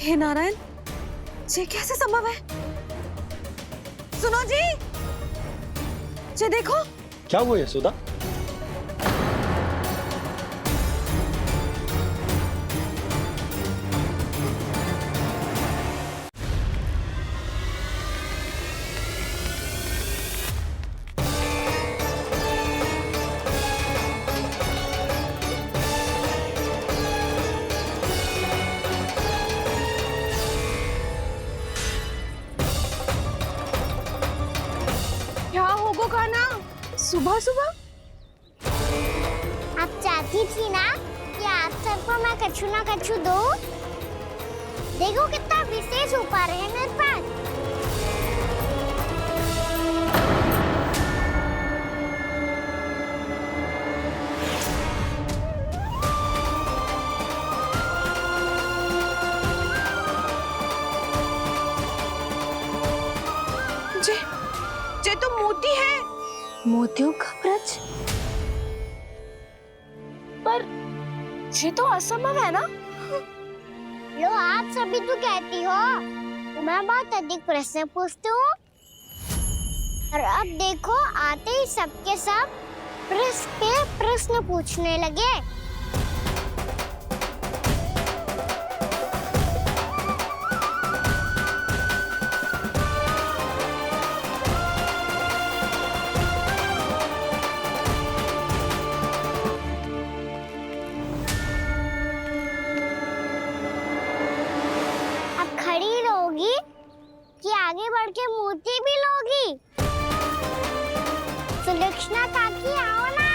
हे नारायण, ये कैसे संभव है? सुनो जी, ये देखो। क्या हुआ यशोदा? सुबह सुबह आप चाहती थी ना कि आज सबको मैं कछु ना कछु दूं? देखो कितना विशेष उपहार है मेरे पास। ये तो मोती है। मोतियों का ब्रज? पर ये तो असंभव है ना? लो, आप सभी तो कहती हो मैं बहुत अधिक प्रश्न पूछती हूँ, और अब देखो आते ही सबके सब प्रश्न पे प्रश्न पूछने लगे। कि आगे बढ़ के मोती भी लोगी? सुलक्षणा काकी आओ ना।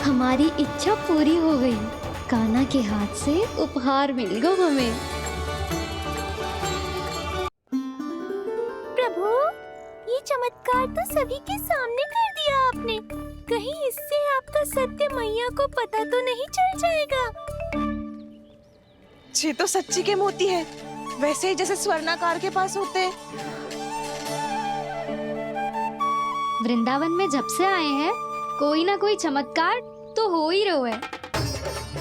हमारी इच्छा पूरी हो गई। कान्हा के हाथ से उपहार मिल गया हमें। प्रभु, ये चमत्कार तो सभी के सामने कर दिया आपने। कहीं इससे आपका सत्य मैया को पता तो नहीं चल जाएगा? ये तो सच्ची के मोती है, वैसे ही जैसे स्वर्णाकार के पास होते हैं। वृंदावन में जब से आए हैं कोई ना कोई चमत्कार तो हो ही रहा है।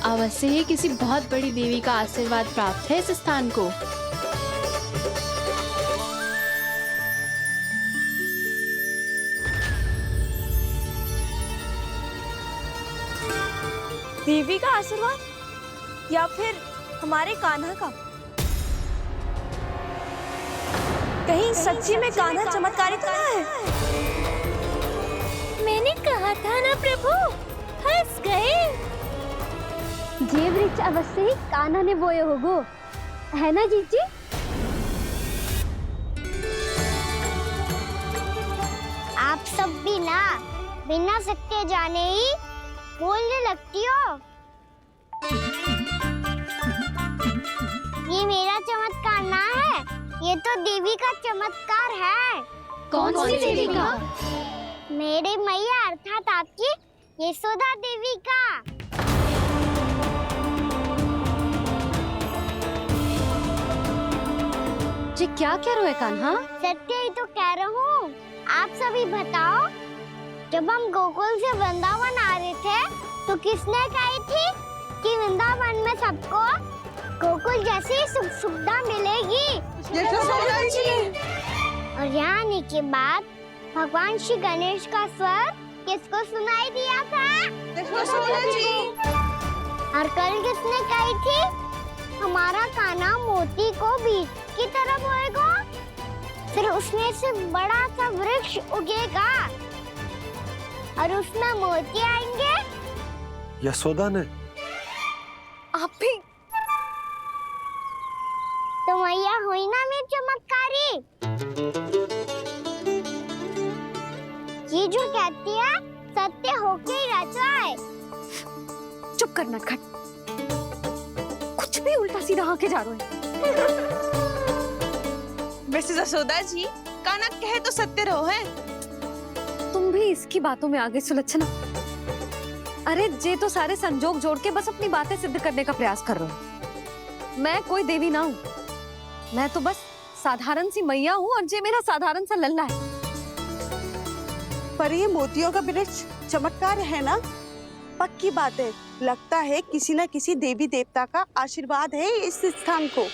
अवश्य ही किसी बहुत बड़ी देवी का आशीर्वाद प्राप्त है इस स्थान को। देवी का आशीर्वाद या फिर हमारे कान्हा का? कहीं सच्ची में कान्हा चमत्कारी तो ना है? मैंने कहा था ना प्रभु, फंस गए। ये वृक्ष अवश्य ही कान्हा ने बोए होगो, है ना जीजी? आप सब भी ना बिना सत्य जाने ही बोलने लगती हो। ये मेरा चमत्कार ना है, ये तो देवी का चमत्कार है। कौन सी देवी का? मेरे मैया अर्थात आपकी यशोदा देवी का। जी क्या कह रहे हो कान्हा? सत्य ही तो कह रहा हूँ। आप सभी बताओ, जब हम गोकुल से वृंदावन आ रहे थे तो किसने कही थी कि वृंदावन में सबको गोकुल जैसी सुख सुविधा मिलेगी? और यहाँ आने के बाद भगवान श्री गणेश का स्वर किसको सुनाई दिया था? और कल किसने कही थी हमारा कान्हा मोती को बीज की तरफ होएगा? फिर उसमें से बड़ा सा वृक्ष उगेगा और उसमें मोती आएंगे। यशोदा ने? आप भी? तो मैया हुई ना मेरी चमत्कारी। ये जो कहती है सत्य होके ही रहता है। चुप कर नटखट, कुछ भी उल्टा सीधा आके जा रहे हैं। वैसे यशोदा जी, काना कहे तो सत्य रहो है। तुम भी इसकी बातों में आगे सुलझना। अरे जे तो सारे संजोग जोड़ के बस अपनी बातें सिद्ध करने का प्रयास कर रहे हो। मैं कोई देवी ना हूँ, मैं तो बस साधारण सी मैया हूँ और जे मेरा साधारण सा लल्ला है। पर ये मोतियों का वृक्ष चमत्कार है ना? पक्की बात है, लगता है किसी न किसी देवी देवता का आशीर्वाद है इस स्थान को।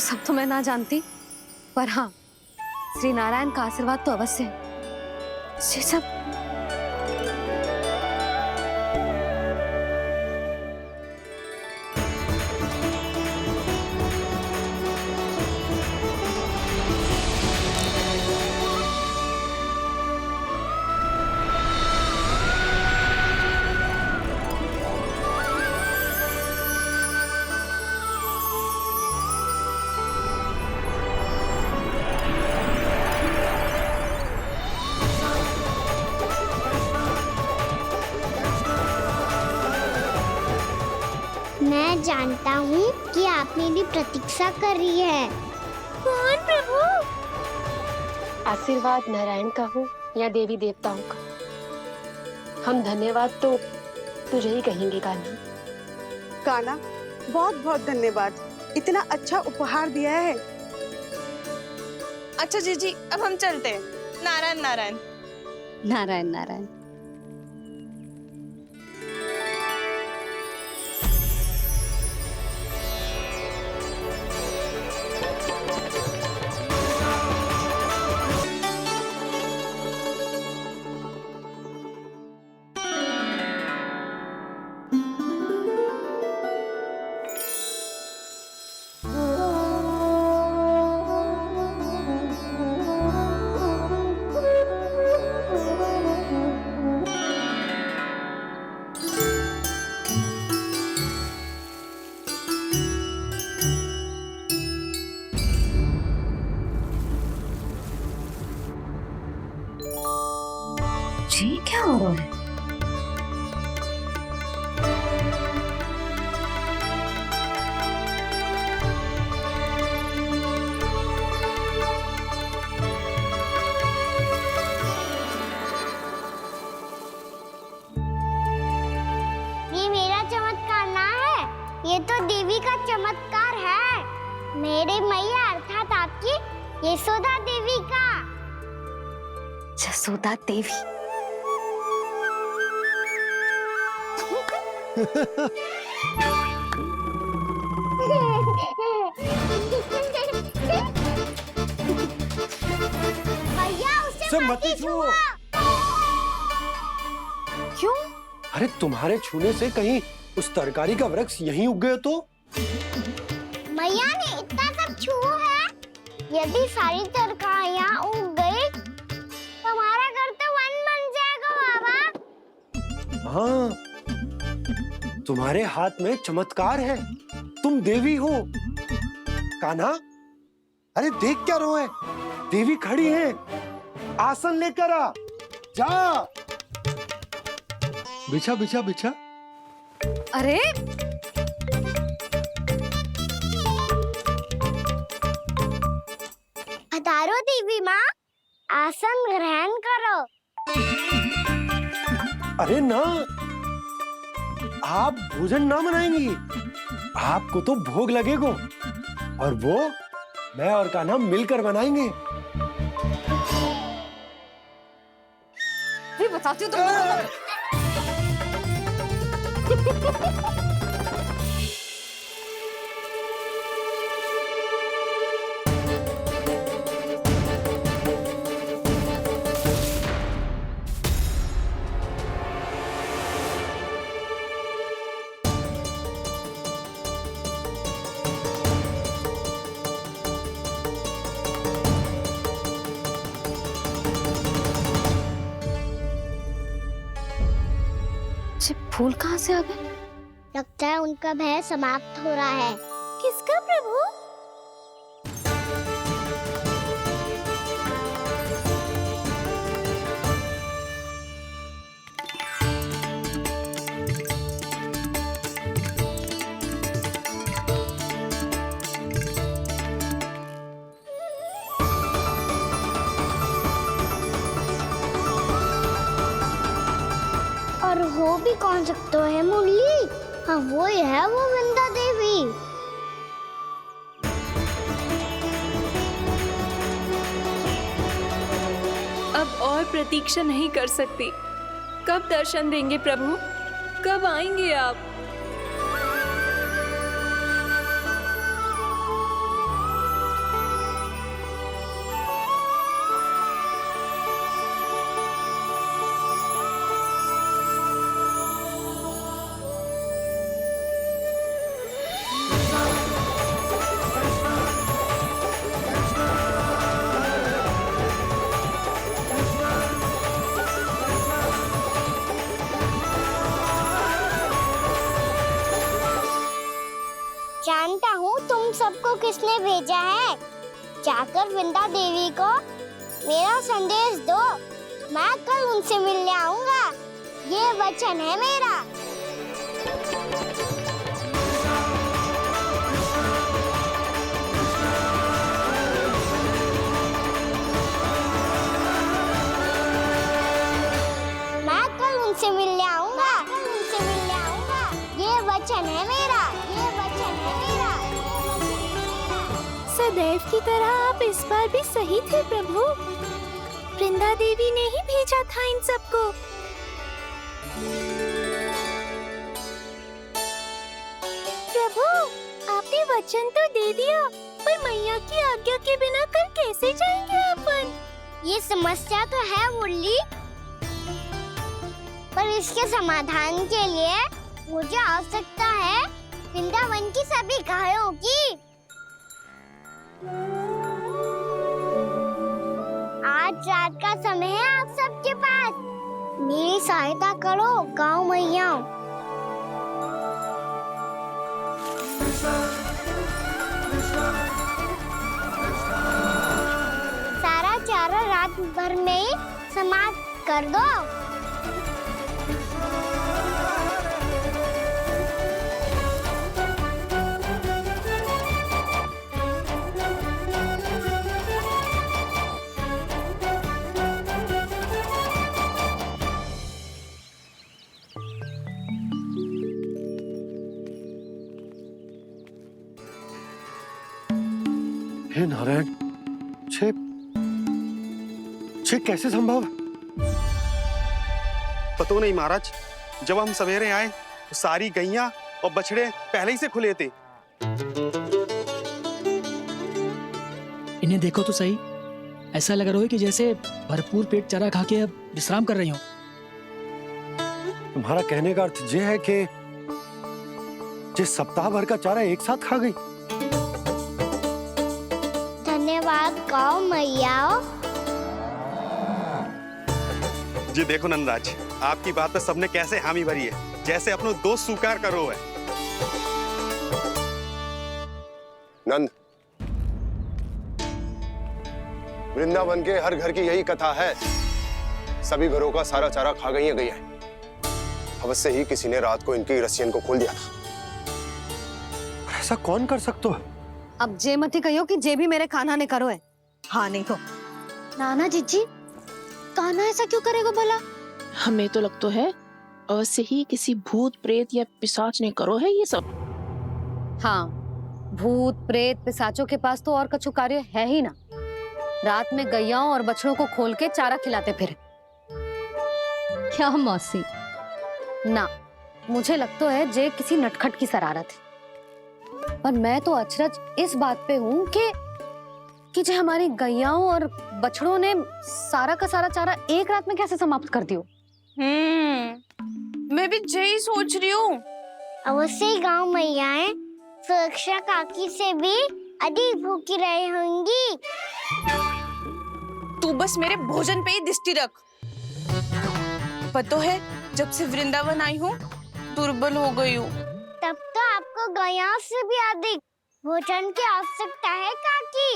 सब तो मैं ना जानती, पर हाँ, श्री नारायण का आशीर्वाद तो अवश्य है। ये सब मैं जानता हूँ कि आप मेरी प्रतीक्षा कर रही है। कौन प्रभु? आशीर्वाद नारायण का हो या देवी देवताओं का, हम धन्यवाद तो तुझे ही कहेंगे कान्हा। कान्हा, बहुत बहुत धन्यवाद, इतना अच्छा उपहार दिया है। अच्छा जीजी, अब हम चलते हैं। नारायण नारायण। नारायण नारायण। जी क्या हो रहा है? ये मेरा चमत्कार ना है, ये तो देवी का चमत्कार है। मेरे मैया अर्थात आपकी यशोदा देवी का। यशोदा देवी? भैया उसे मत छुओ। क्यों? अरे तुम्हारे छूने से कहीं उस तरकारी का वृक्ष यहीं उग गए तो? मैया ने इतना सब छुआ है, यदि सारी तरकारियां उग गई तो हमारा घर तो वन बन जाएगा बाबा। हाँ, तुम्हारे हाथ में चमत्कार है, तुम देवी हो। कान्हा, अरे देख क्या रो है, देवी खड़ी है, आसन लेकर आ, जा। बिछा बिछा बिछा। अरे पधारो देवी माँ, आसन ग्रहण करो। अरे ना, आप भोजन ना बनाएंगी, आपको तो भोग लगेगा और वो मैं और कान्हा मिलकर बनाएंगे। फिर बताती हूँ तुमको। फूल कहाँ से आ गए? लगता है उनका भय समाप्त हो रहा है। किसका प्रभु? और हो भी कौन सकता है मुरली? हाँ वो ही है, वो वृंदा देवी। अब और प्रतीक्षा नहीं कर सकती। कब दर्शन देंगे प्रभु? कब आएंगे आप? जानता हूँ तुम सबको किसने भेजा है। जाकर वृंदा देवी को मेरा संदेश दो। मैं कल उनसे मिलने आऊंगा, ये वचन है मेरा। मैं कल उनसे मिलने आऊंगा, ये वचन है मेरा, ये वचन है मेरा। सदैव की तरह आप इस बार भी सही थे प्रभु। वृंदा देवी ने ही भेजा था इन सबको। प्रभु, आपने वचन तो दे दिया, पर मैया की आज्ञा के बिना कल कैसे जाएंगे अपन? ये समस्या तो है मुरली, पर इसके समाधान के लिए मुझे आवश्यकता है वृंदावन की सभी गायों की। आज रात का समय है आप सबके पास। मेरी सहायता करो गाँव मैया। सारा चारा रात भर में ही समाप्त कर दो। हे नारायण, छे कैसे संभव? पता नहीं महाराज, जब हम सवेरे आए तो सारी गैया और बछड़े पहले ही से खुले थे। इन्हें देखो तो सही, ऐसा लग रहा है कि जैसे भरपूर पेट चारा खा के अब विश्राम कर रही हो। तुम्हारा कहने का अर्थ यह है कि जिस सप्ताह भर का चारा एक साथ खा गई। धन्यवाद गाँव मैया। जी देखो नंदराज, आपकी बात पे सबने कैसे हामी भरी है, जैसे अपनो दोस्त स्वीकार करो है। नंद, वृंदावन के हर घर की यही कथा है। सभी घरों का सारा चारा खा गई है। अवश्य ही किसी ने रात को इनकी रस्सियन को खोल दिया था। ऐसा कौन कर सकता है? अब जे मती कहियो कि जे भी मेरे कान्हा ने करो है। हाँ नहीं तो नाना जीजी, कान्हा ऐसा क्यों करेगा भला? हमें तो लगता है अवश्य ही किसी भूत प्रेत या पिशाच ने करो है ये सब। हाँ, भूत प्रेत पिशाचों के पास तो और कछु कार्य है ही ना। रात में गैयाओं और बछड़ों को खोल के चारा खिलाते फिर। क्या मौसी? ना, मुझे लगता है जे किसी नटखट की शरारत है। पर मैं तो अचरज इस बात पे हूँ कि जो हमारी गैयाओं और बछड़ों ने सारा का सारा चारा एक रात में कैसे समाप्त कर दियो। मैं भी यही सोच रही हूँ। अवश्य ही गाँव मैयाएं सुरक्षा काकी से भी अधिक भूखी रही होंगी। तू बस मेरे भोजन पे ही दृष्टि रख। पता है, जब से वृंदावन आई हूँ दुर्बल हो गई हूँ। तब तो आपको गैया से भी अधिक भोजन की आवश्यकता है काकी।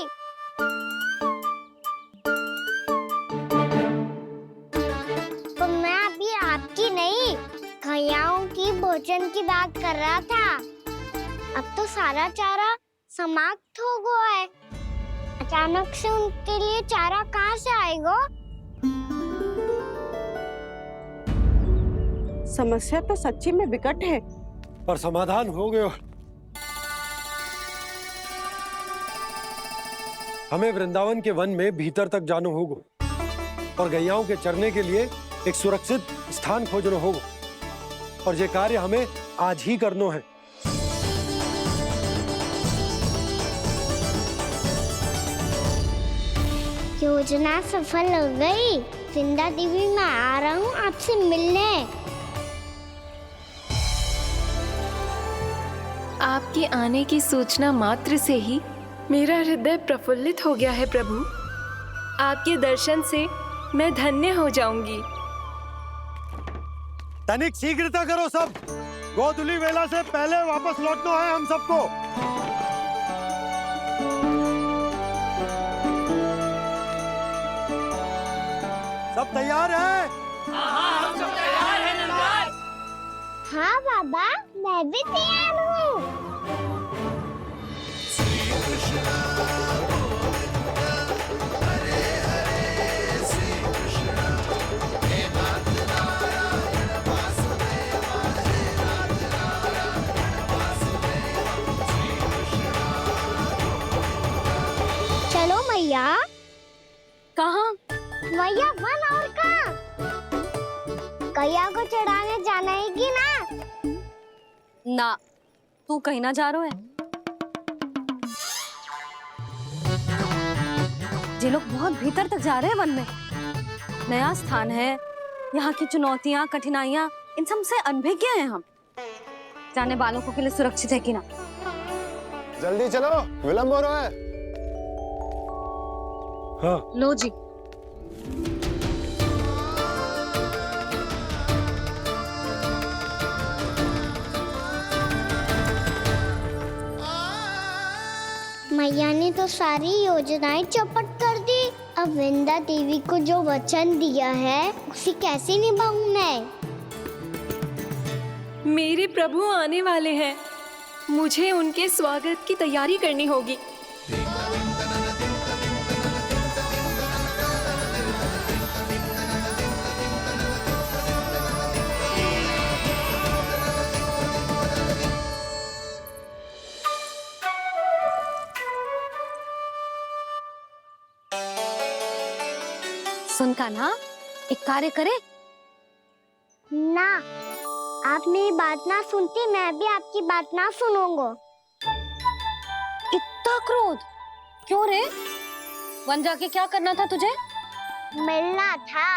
तो मैं अभी आपकी नहीं, गैयाओं की भोजन की बात कर रहा था। अब तो सारा चारा समाप्त हो गया है। अचानक से उनके लिए चारा कहाँ से आएगा? समस्या तो सच्ची में विकट है, पर समाधान हो गयो। हमें वृंदावन के वन में भीतर तक जाना होगा और गैयाओं के चरने के लिए एक सुरक्षित स्थान खोजना होगा, और ये कार्य हमें आज ही करना है। योजना सफल हो गई। वृंदा देवी, मैं आ रहा हूँ आपसे मिलने। आपके आने की सूचना मात्र से ही मेरा हृदय प्रफुल्लित हो गया है प्रभु। आपके दर्शन से मैं धन्य हो जाऊंगी। तनिक शीघ्रता करो सब, गोधुली वेला से पहले वापस लौटना है हम सबको। सब तैयार है? हम सब तैयार हैं नंदराज। हाँ बाबा, मैं भी तैयार हूँ। चलो मैया। कहाँ? मैया वन और कहाँ? गैया को चढ़ाने जाना है कि ना? ना, तू कहीं ना जा रहा है। ये लोग बहुत भीतर तक जा रहे हैं वन में। नया स्थान है, यहाँ की चुनौतियाँ, कठिनाइयाँ, इन सब से अनभिज्ञ हैं हम। जाने वालों के लिए सुरक्षित है कि ना? जल्दी चलो, विलंब हो रहा है। हाँ। लो जी। मैया ने तो सारी योजनाएं चौपट कर दी। अब वृंदा देवी को जो वचन दिया है उसे कैसे निभाऊं मैं? मेरे प्रभु आने वाले हैं, मुझे उनके स्वागत की तैयारी करनी होगी। सुन कान्हा, एक कार्य करे? ना, आप मेरी बात ना सुनती, मैं भी आपकी बात ना सुनूंगा। इतना क्रोध क्यों रे? वन जाके क्या करना था तुझे? मिलना था।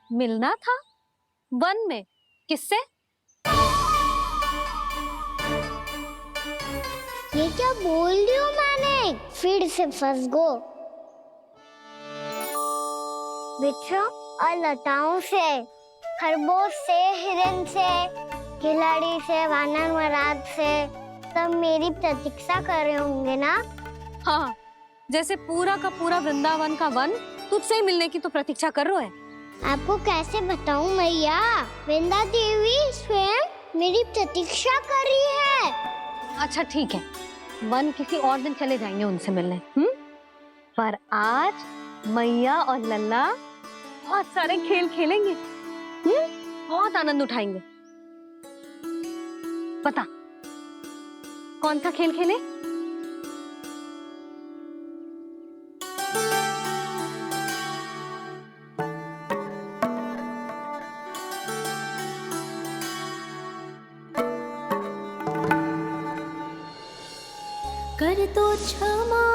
मिलना था? वन में? किससे? ये क्या बोल रही हूँ मैंने? फिर से फंस गो। वृक्षों और लताओं से, खरगोश से, हिरन से, खिलाड़ी से, वानर महाराज से, सब मेरी प्रतीक्षा कर रहे होंगे ना? हाँ, जैसे पूरा का पूरा वृंदावन का वन तुझसे ही मिलने की तो प्रतीक्षा कर रहा है। आपको कैसे बताऊं मैया? वृंदा देवी स्वयं मेरी प्रतीक्षा कर रही है। अच्छा ठीक है, वन किसी और दिन चले जाएंगे उनसे मिलने। पर आज मैया और लल्ला बहुत सारे खेल खेलेंगे। बहुत आनंद उठाएंगे। पता कौन सा खेल खेले? कर दो क्षमा